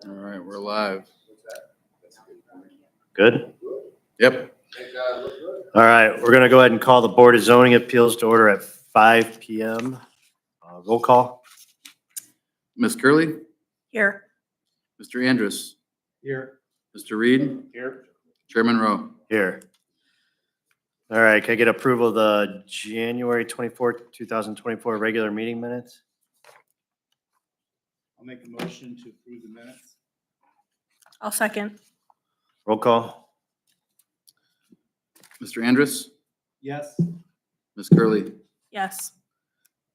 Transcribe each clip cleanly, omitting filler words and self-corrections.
All right, we're live. Good? Yep. All right, we're going to go ahead and call the Board of Zoning Appeals to order at 5 p.m. Roll call. Ms. Curley, Here. Mr. Andrus, Here. Mr. Reed, Here. Chairman Rowe. Here. All right, can I get approval of the January 24th, 2024 regular meeting minutes? I'll make a motion to approve the minutes. I'll second. Roll call. Mr. Andrus, Yes. Ms. Curley, Yes.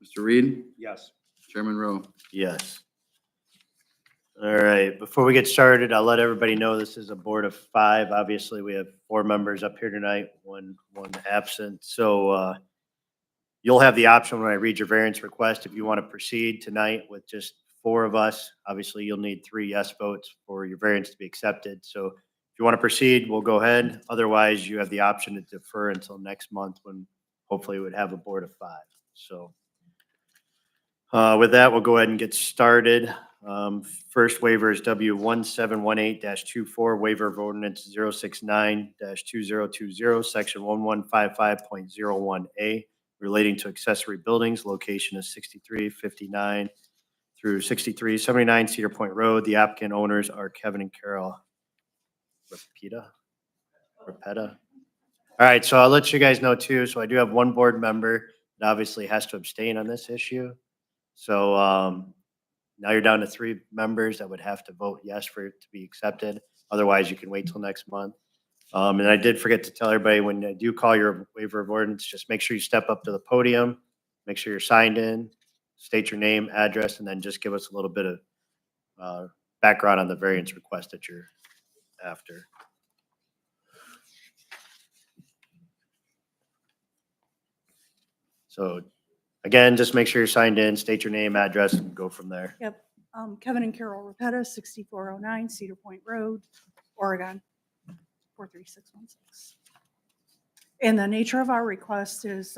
Mr. Reed, Yes. Chairman Rowe. Yes. All right, before we get started, I'll let everybody know this is a board of 5. Obviously, we have 4 members up here tonight, one absent. So you'll have the option when I read your variance request if you want to proceed tonight with just 4 of us. Obviously, you'll need 3 yes votes for your variance to be accepted. So if you want to proceed, we'll go ahead. Otherwise, you have the option to defer until next month when hopefully we would have a board of 5. So with that, we'll go ahead and get started. First waiver is W1718-24, waiver of ordinance 069-2020, section 1155.01A, relating to accessory buildings. Location is 6359 through 6379 Cedar Point Road. The applicant owners are Kevin and Carol Rapetta. All right, so I'll let you guys know too. So I do have one board member that obviously has to abstain on this issue. So now you're down to 3 members that would have to vote yes for it to be accepted. Otherwise, you can wait till next month. And I did forget to tell everybody, when I do call your waiver of ordinance, just make sure you step up to the podium, make sure you're signed in, state your name, address, and then just give us a little bit of background on the variance request that you're after. So again, just make sure you're signed in, state your name, address, and go from there. Yep. Kevin and Carol Rapetta, 6409 Cedar Point Road, Oregon, 43616. And the nature of our request is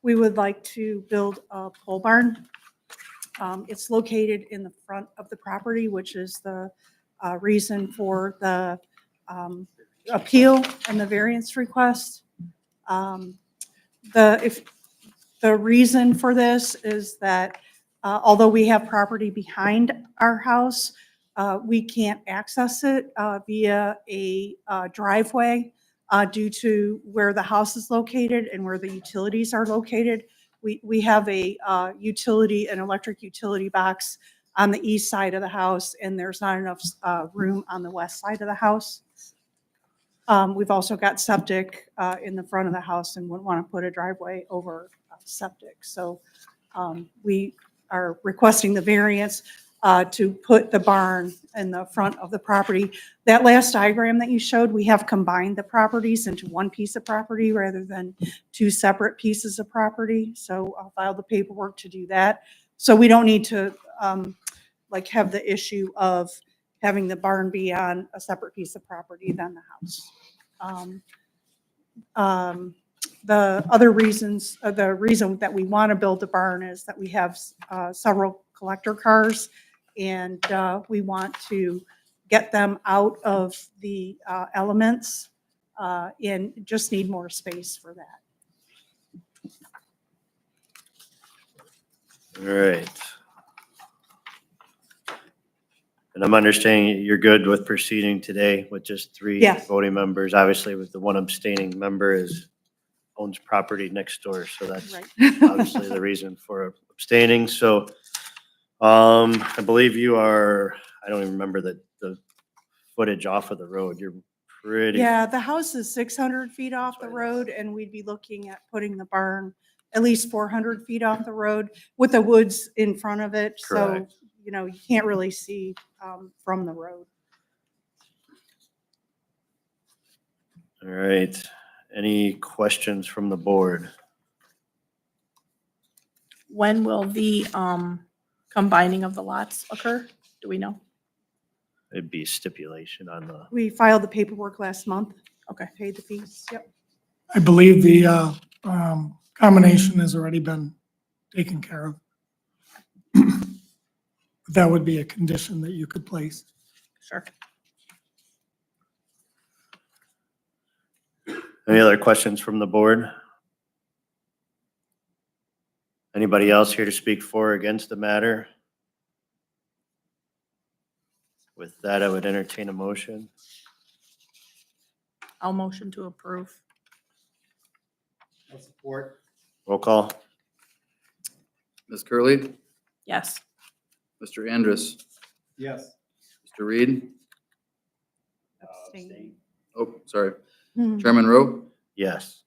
we would like to build a pole barn. It's located in the front of the property, which is the reason for the appeal and the variance request. The reason for this is that although we have property behind our house, we can't access it via a driveway due to where the house is located and where the utilities are located. We have an electric utility box on the east side of the house, and there's not enough room on the west side of the house. We've also got septic in the front of the house and wouldn't want to put a driveway over septic. So we are requesting the variance to put the barn in the front of the property. That last diagram that you showed, we have combined the properties into one piece of property rather than 2 separate pieces of property. So I'll file the paperwork to do that. So we don't need to have the issue of having the barn be on a separate piece of property than the house. The other reasons, the reason that we want to build the barn is that we have several collector cars, and we want to get them out of the elements and just need more space for that. All right. And I'm understanding you're good with proceeding today with just 3 Yes. voting members. Obviously, with the one abstaining member owns property next door, so that's Right. obviously the reason for abstaining. So I believe you are, I don't even remember the footage off of the road. You're pretty. Yeah, the house is 600 feet off the road, and we'd be looking at putting the barn at least 400 feet off the road with the woods in front of it. Correct. So, you can't really see from the road. All right. Any questions from the board? When will the combining of the lots occur? Do we know? It'd be stipulation on the. We filed the paperwork last month. Okay. Paid the fees. Yep. I believe the combination has already been taken care of. That would be a condition that you could place. Sure. Any other questions from the board? Anybody else here to speak for or against the matter? With that, I would entertain a motion. I'll motion to approve. I'll support. Roll call. Ms. Curley, Yes. Mr. Andrus, Yes. Mr. Reed. Abstain. Oh, sorry. Hmm. Chairman Rowe, Yes.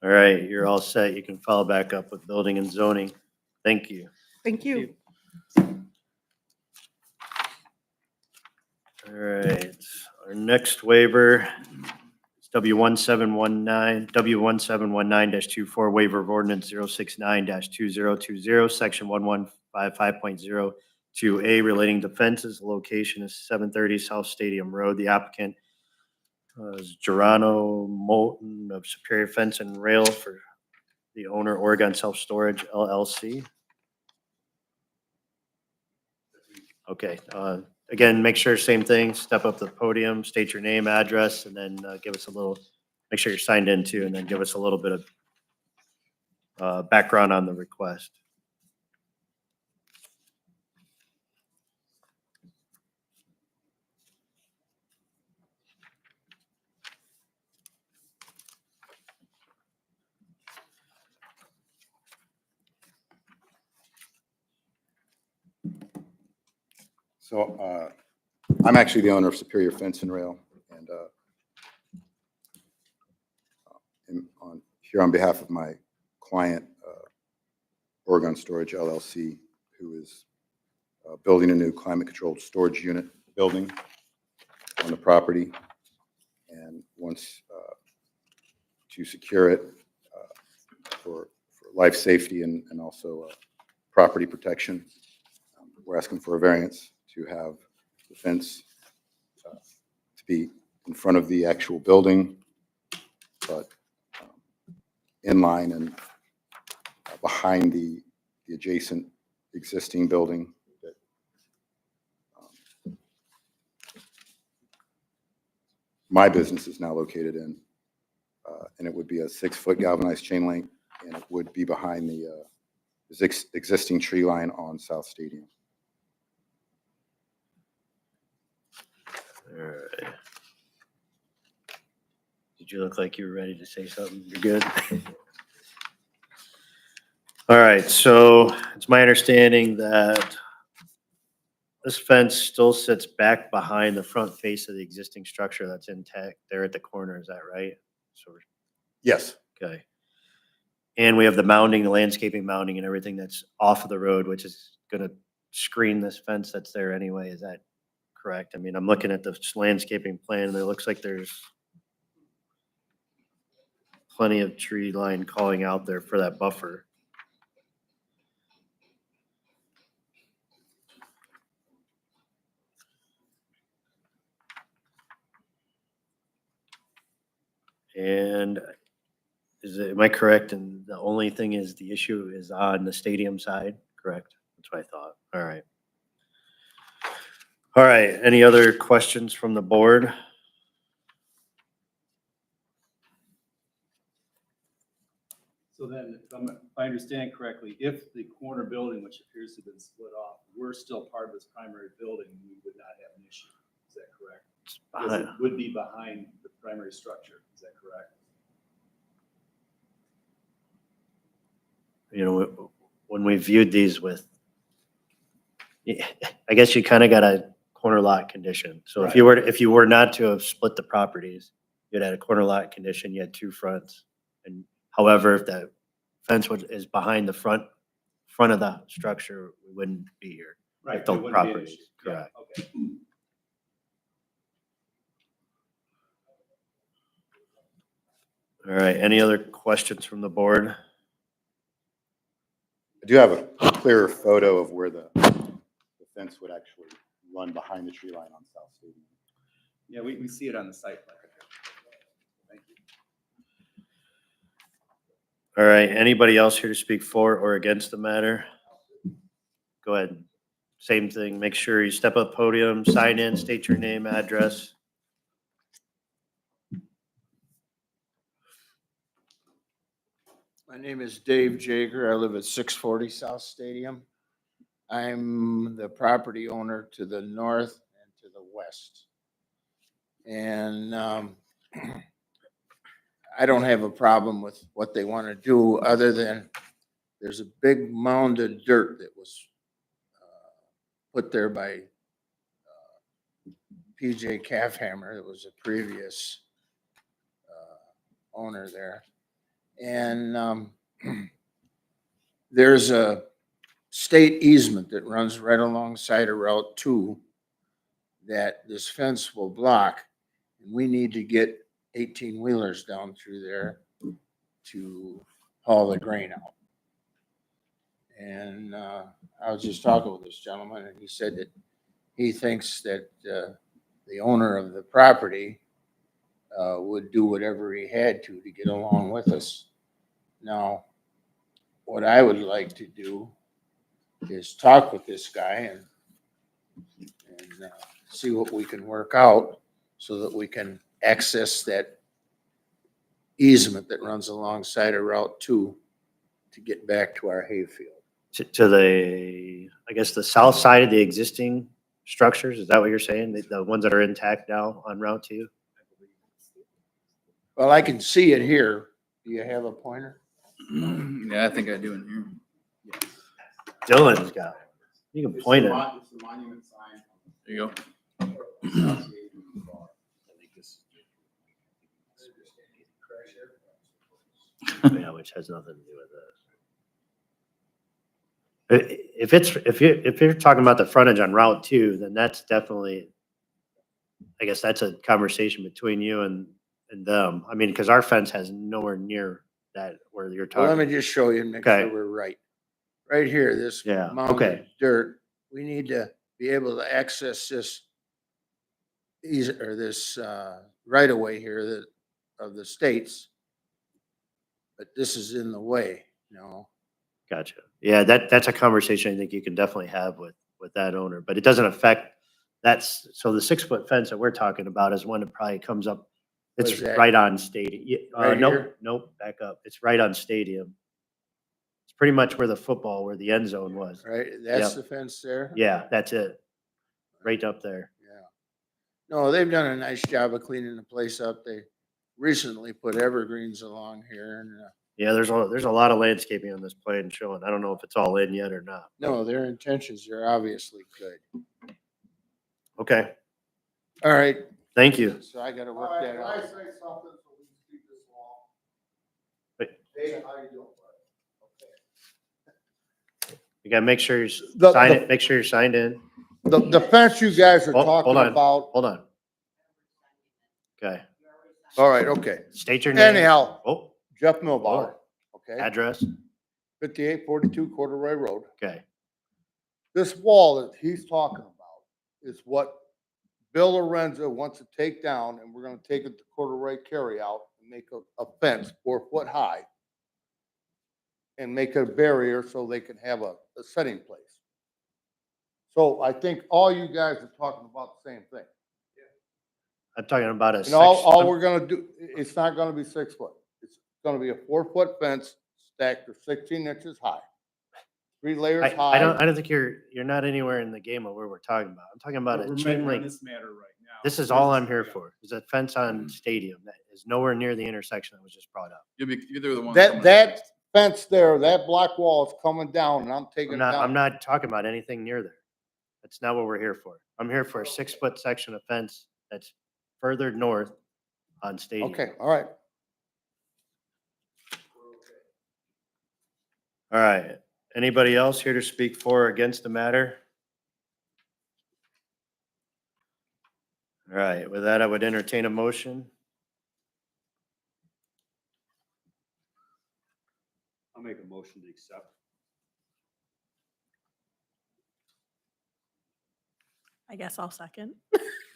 All right, you're all set. You can follow back up with building and zoning. Thank you. Thank you. All right, our next waiver is W1719-24 waiver of ordinance 069-2020, section 1155.02A relating to fences. Location is 730 South Stadium Road. The applicant is Gerano Moulton of Superior Fence and Rail for the owner, Oregon Self Storage LLC. Okay, again, make sure, same thing, step up to the podium, state your name, address, and then give us a little, make sure you're signed in too, and then give us a little bit of background on the request. So I'm actually the owner of Superior Fence and Rail, and am here on behalf of my client, Oregon Storage LLC, who is building a new climate-controlled storage unit building on the property, and wants to secure it for life safety and also property protection. We're asking for a variance to have the fence to be in front of the actual building, but in line and behind the adjacent existing building that my business is now located in. And it would be a 6-foot galvanized chain link, and it would be behind the existing tree line on South Stadium. All right. Did you look like you were ready to say something? You're good? All right, so it's my understanding that this fence still sits back behind the front face of the existing structure that's intact there at the corner, is that right? So, Yes. okay. And we have the mounding, the landscaping mounding and everything that's off of the road, which is gonna screen this fence that's there anyway, is that correct? I mean, I'm looking at the landscaping plan and it looks like there's plenty of tree line calling out there for that buffer. And am I correct? And the only thing is the issue is on the stadium side, correct? That's what I thought. All right. All right. Any other questions from the board? So then, if I understand correctly, if the corner building, which appears to have been split off, were still part of this primary building, we would not have an issue. Is that correct? Because it would be behind the primary structure. Is that correct? You know, when we viewed these with, I guess you kind of got a corner lot condition. So if you were not to have split the properties, you'd had a corner lot condition, you had two fronts. And however, if the fence is behind the front of the structure, we wouldn't be here. Right. If the it wouldn't be an properties, issue. Yeah, correct. okay. All right, any other questions from the board? I do have a clearer photo of where the fence would actually run behind the tree line on South Stadium. Yeah, we see it on the site plan. Thank you. All right, anybody else here to speak for or against the matter? Go ahead, same thing. Make sure you step up podium, sign in, state your name, address. My name is Dave Jager. I live at 640 South Stadium. I'm the property owner to the north and to the west. And I don't have a problem with what they want to do, other than there's a big mound of dirt that was put there by PJ Calfhammer. That was a previous owner there. And there's a state easement that runs right alongside of Route 2 that this fence will block. And we need to get 18-wheelers down through there to haul the grain out. And I was just talking with this gentleman, and he said that he thinks that the owner of the property would do whatever he had to get along with us. Now, what I would like to do is talk with this guy and see what we can work out so that we can access that easement that runs alongside of Route 2 to get back to our hayfield. To the, I guess, the south side of the existing structures? Is that what you're saying? The ones that are intact now on Route 2? Well, I can see it here. Do you have a pointer? Yeah, I think I do in here. Dylan's got it. You can point it. It's the monument sign. There you go. Yeah, which has nothing to do with it. If you're talking about the frontage on Route 2, then that's definitely, I guess that's a conversation between you and them. I mean, because our fence has nowhere near that where you're Well, let me talking. just show you and make Okay. sure we're right. Right here, this Yeah, mound of okay. dirt, we need to be able to access this this right of way here that of the states. But this is in the way, you know. Gotcha. Yeah, that's a conversation I think you can definitely have with that owner, but it doesn't affect, so the 6-foot fence that we're talking about is one that probably comes up. It's Where's that? right on Stadium. Right Nope, here? nope, back up. It's right on Stadium. It's pretty much where the end zone was. Right, that's Yep. the fence there? Yeah, that's it. Right up there. Yeah. No, they've done a nice job of cleaning the place up. They recently put evergreens along here and, Yeah, there's a lot of landscaping on this plan showing. I don't know if it's all in yet or not. no, their intentions are obviously good. Okay, All right, thank you. so I gotta work that out. say something so we can keep this long? Wait. Hey, how you doing? You gotta make sure The- make sure you're signed in. The fence you guys are Hold talking on. about, Hold on. Okay, all right, okay. state your name. Anyhow, Oh, Jeff Milbauer, okay, address. 5842 Corduroy Road. Okay, This wall that he's talking about is what Bill Lorenzo wants to take down, and we're gonna take it to Corduroy carryout and make a fence 4 foot high. And make a barrier so they can have a setting place. So I think all you guys are talking about the same thing. I'm talking about a And all section. we're gonna do, it's not gonna be 6 foot. It's gonna be a 4 foot fence stacked to 16 inches high. 3 layers high. I don't think you're not anywhere in the game of where we're talking about. I'm talking about We're a making chain on link. this matter right now. This is all I'm here for, is a fence on Stadium that is nowhere near the intersection that was just brought up. You're the one. That fence there, that black wall is coming down and I'm taking it down. I'm not talking about anything near there. That's not what we're here for. I'm here for a 6-foot section of fence that's further north on Stadium. Okay, all right. All right. Anybody else here to speak for or against the matter? All right, with that, I would entertain a motion. I'll make a motion to accept. I guess I'll second.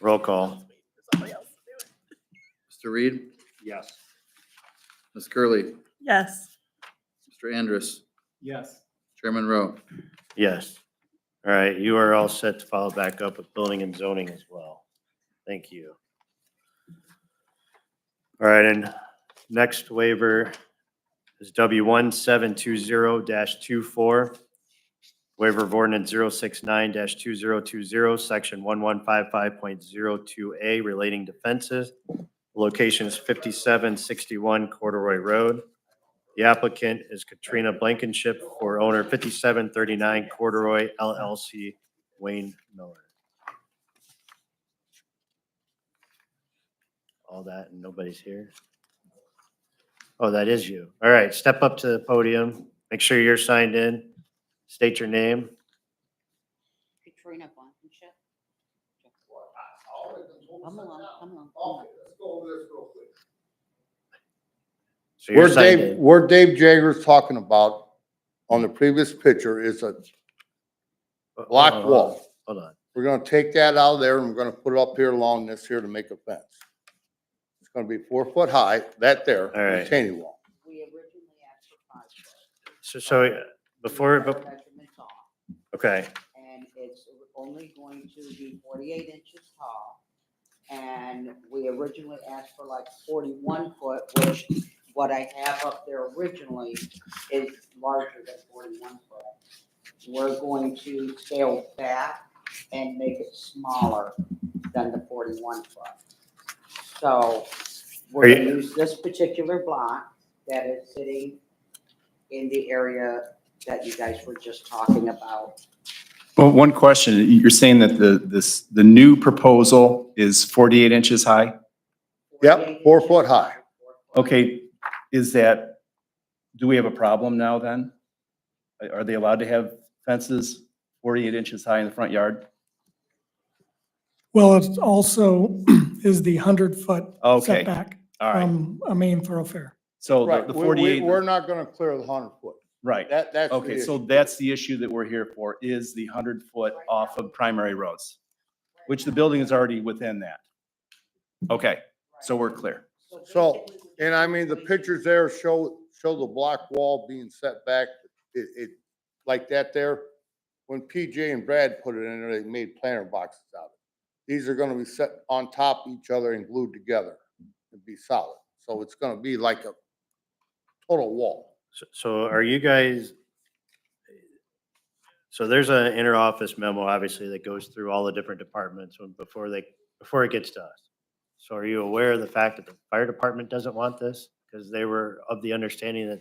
Roll call. Somebody else to do it. Mr. Reed, Yes. Ms. Curley, Yes, Mr. Andrus, Yes. Chairman Rowe. Yes. All right, you are all set to follow back up with building and zoning as well. Thank you. All right, and next waiver is W1720-24. Waiver of ordinance 069-2020, section 1155.02A relating to fences. Location is 5761 Corduroy Road. The applicant is Katrina Blankenship for owner 5739 Corduroy LLC, Wayne Miller. All that and nobody's here. Oh, that is you. All right, step up to the podium. Make sure you're signed in. State your name. Katrina Blankenship. Come along, come along, come on. So you're Where signed Dave, in. where Dave Jager's talking about on the previous picture is a block Hold on, wall. Hold on. We're gonna take that out of there and we're gonna put it up here along this here to make a fence. It's gonna be 4 foot high, that there, All right. retaining wall. We originally asked for 5 foot. So before, Measurements off, okay, and it's only going to be 48 inches tall. And we originally asked for like 41 foot, which what I have up there originally is larger than 41 foot. We're going to scale back and make it smaller than the 41 foot. So we're Are gonna you- use this particular block that is sitting in the area that you guys were just talking about. Well, one question, you're saying that the new proposal is 48 inches high? Yep, 48 4 inches foot high. 4 foot. Okay, do we have a problem now then? Are they allowed to have fences 48 inches high in the front yard? Well, it also is the 100-foot Okay, setback all right. from a main thoroughfare. So Right, the we- 48, we're not gonna clear the 100 foot. right. That's the Okay, so issue. that's the issue that we're here for, is the 100-foot off of primary roads, which the building is already within that. Okay, so we're clear. So, basically, and I mean, the pictures there show the block wall being set back, it, like that there. When PJ and Brad put it in there, they made planter boxes out of it. These are gonna be set on top of each other and glued together and be solid. So it's gonna be like a total wall. so are you guys, so there's an inter-office memo, obviously, that goes through all the different departments before it gets to us. So are you aware of the fact that the fire department doesn't want this? Because they were of the understanding that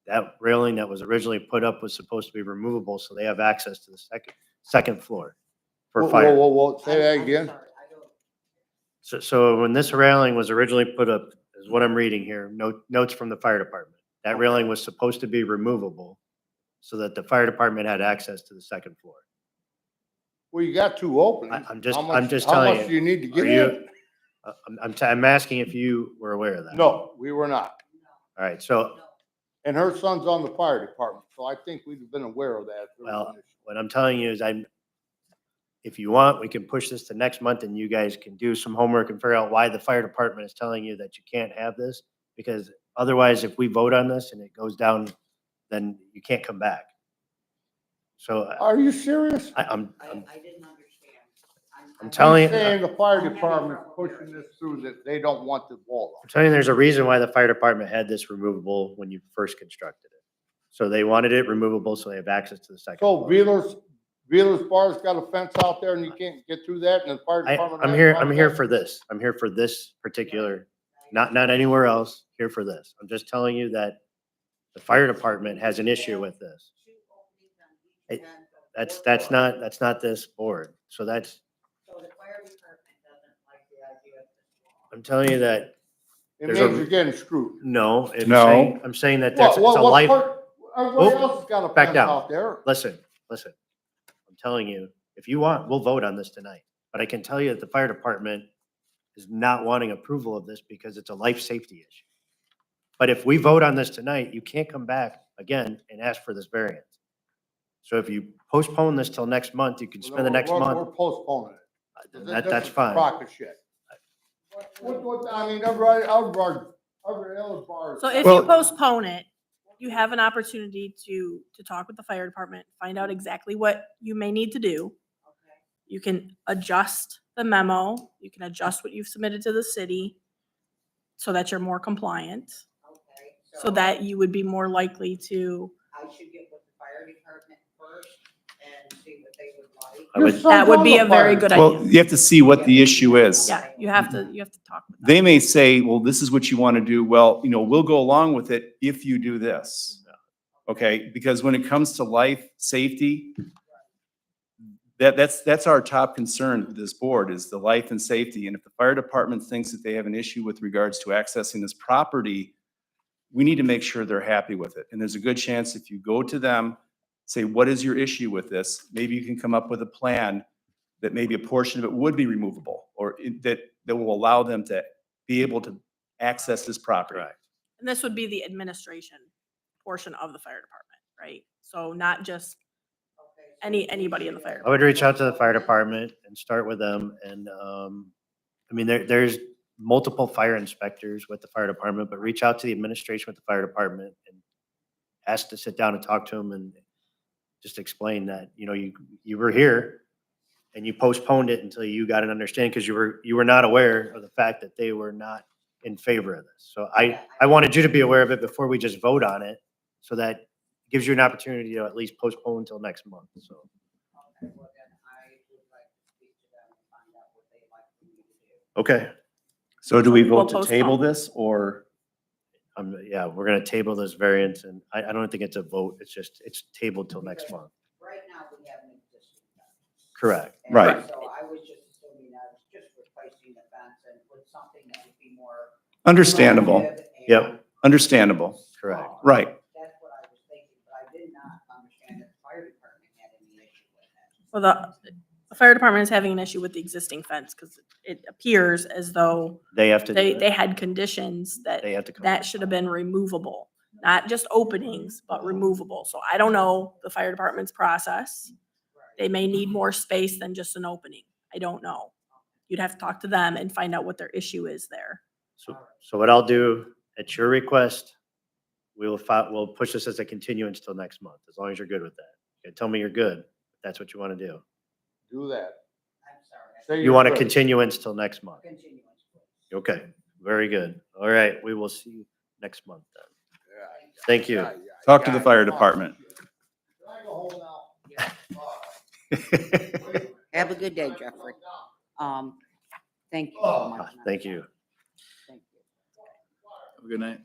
that railing that was originally put up was supposed to be removable, so they have access to the second floor for Whoa, fire. whoa, whoa, say that I'm again? sorry, I don't- So when this railing was originally put up, is what I'm reading here, notes from the fire department. That railing was supposed to be removable so that the fire department had access to the second floor. Well, you got two openings. I'm just- How much- I'm just telling How much you. do you need to Are get you- in? I'm asking if you were aware of that. No, we were not. All right, so And her son's on the fire department, so I think we've been aware of that. Well, what I'm telling you is if you want, we can push this to next month and you guys can do some homework and figure out why the fire department is telling you that you can't have this. Because otherwise, if we vote on this and it goes down, then you can't come back. So Are you serious? I'm I didn't understand. I'm telling you- He's saying the fire department's pushing this through, that they don't want the wall up. telling you there's a reason why the fire department had this removable when you first constructed it. So they wanted it removable so they have access to the second. So Wheeler's Bar's got a fence out there and you can't get through that and the fire department. I'm here for this. I'm here for this particular, not anywhere else, here for this. I'm just telling you that the fire department has an issue with this. That's not this board. So that's, So the fire department doesn't like the idea of this wall. I'm telling you that, It there's means a- you're getting screwed. no. No. I'm saying that there's, it's a What life, part- Everybody Oh, else has got a back fence down. out there. listen. I'm telling you, if you want, we'll vote on this tonight. But I can tell you that the fire department is not wanting approval of this because it's a life safety issue. But if we vote on this tonight, you can't come back again and ask for this variance. So if you postpone this till next month, you can spend the next We're month. postponing it. That's fine. Crock of shit. I mean, everybody else bar. So if Well- you postpone it, you have an opportunity to talk with the fire department, find out exactly what you may need to do. Okay, You can adjust the memo, you can adjust what you've submitted to the city so that you're more compliant, okay. so that you would be more likely to, I should get with the fire department first and see what they would like. I would, that would be a very good Well, idea. you have to see what the issue is. Yeah, you have to talk with them. They may say, well, this is what you want to do. Well, we'll go along with it if you do this. Okay, because when it comes to life, safety, that's our top concern with this board is the life and safety. And if the fire department thinks that they have an issue with regards to accessing this property, we need to make sure they're happy with it. And there's a good chance if you go to them, say, what is your issue with this? Maybe you can come up with a plan that maybe a portion of it would be removable or that will allow them to be able to access this property. correct. And this would be the administration portion of the fire department, right? So not just anybody in the fire. I would reach out to the fire department and start with them. And, I mean, there's multiple fire inspectors with the fire department, but reach out to the administration with the fire department and ask to sit down and talk to them and just explain that, you were here and you postponed it until you got an understanding because you were not aware of the fact that they were not in favor of this. So I wanted you to be aware of it before we just vote on it, so that gives you an opportunity to at least postpone until next month, so. Okay, well then I would like to speak to them and find out what they'd like for me to do. Okay. So do we We'll vote to table postpone. this or? Yeah, we're gonna table this variance and I don't think it's a vote. It's tabled till next month. Right now, we have an existing fence. Correct. And Right. So I was just assuming I was just replacing the fence and put something that would be more. Understandable, attractive and Yep. understandable. Correct. strong. Right. That's what I was thinking, but I did not understand that the fire department had any issue with that. Well, the fire department is having an issue with the existing fence because it appears as though They have to do they it. had conditions that They have to come. that should have been removable, not just openings, but removable. So I don't know the fire department's process. They may need more space than just an opening. I don't know. You'd have to talk to them and find out what their issue is there. So what I'll do, at your request, we'll push this as a continuance till next month, as long as you're good with that. You can tell me you're good, if that's what you want to do. Do that. I'm sorry. Say You you're want a good. continuance till next month? Continuance, please. Okay, very good. All right, we will see you next month then. Yeah. Thank you. Yeah, yeah, Talk to the yeah. fire department. Have a good day, Jeffrey. Thank you so much. Thank you. Thank you. Have a good night.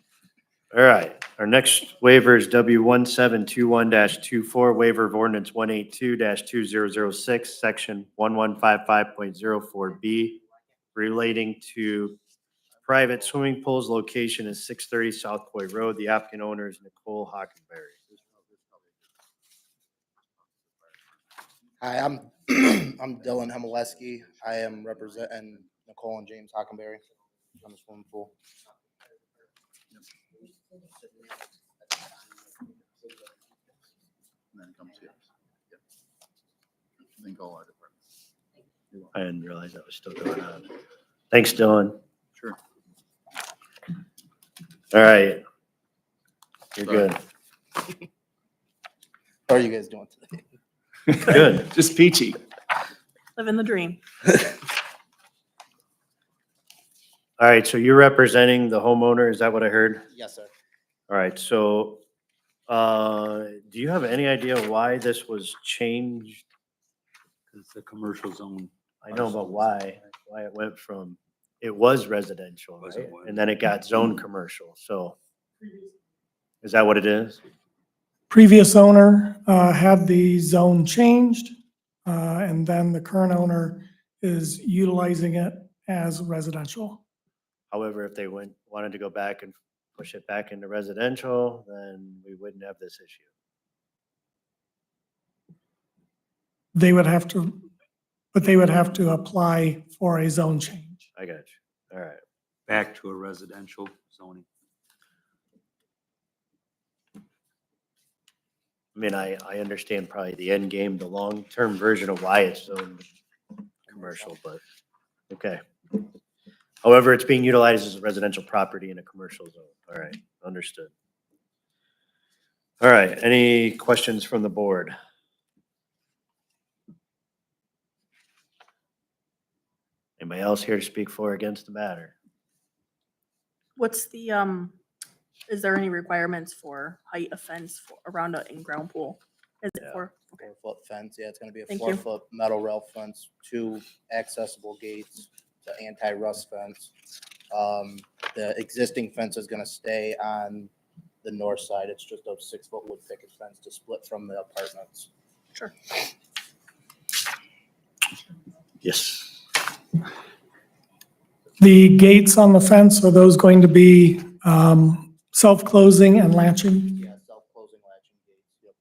All right, our next waiver is W1721-24, waiver of ordinance 182-2006, section 1155.04B, relating to private swimming pools. Location is 630 South Point Road. The applicant owner is Nicole Hockenberry. Hi, I'm I'm Dylan Hemaleski. I am representing Nicole and James Hockenberry on the swimming pool. And then it comes here. Yep. Then call our department. I didn't realize that was still going on. Thanks, Dylan. Sure. All right. You're Sorry. good. How are you guys doing today? Good. Just peachy. Living the dream. All right, so you're representing the homeowner, is that what I heard? Yes, sir. All right, so, do you have any idea why this was changed? It's a commercial zone. I know, but why it went from, it was residential, Was it right? what? And then it got zone commercial, so. Is that what it is? Previous owner had the zone changed, and then the current owner is utilizing it as residential. However, if they wanted to go back and push it back into residential, then we wouldn't have this issue. They would have to, but they would have to apply for a zone change. I got you. All right. Back to a residential zoning. I mean, I understand probably the end game, the long-term version of why it's zoned commercial, but, okay. However, it's being utilized as a residential property in a commercial zone. All right, understood. All right, any questions from the board? Anybody else here to speak for or against the matter? What's the, is there any requirements for height of fence around an in-ground pool? Is it Yeah. for? Okay. 4-foot fence, yeah, it's gonna be a Thank you. 4-foot metal rail fence, 2 accessible gates, the anti-rust fence. The existing fence is gonna stay on the north side, it's just a 6-foot wood picket fence to split from the apartments. Sure. Yes. The gates on the fence, are those going to be self-closing and latching? Yeah, self-closing latching gates, yep.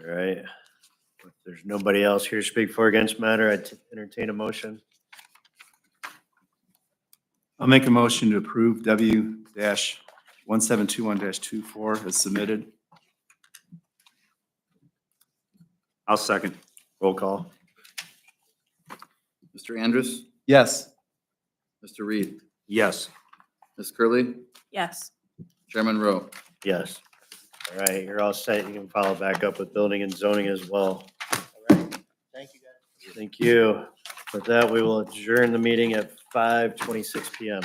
All right. If there's nobody else here to speak for or against matter, I'd entertain a motion. I'll make a motion to approve W-1721-24 as submitted. I'll second. Roll call. Mr. Andrus, Yes. Mr. Reed, Yes. Ms. Curley, Yes. Chairman Rowe. Yes. All right, you're all set. You can follow back up with building and zoning as well. All right, thank you guys. Thank you. With that, we will adjourn the meeting at 5:26 PM.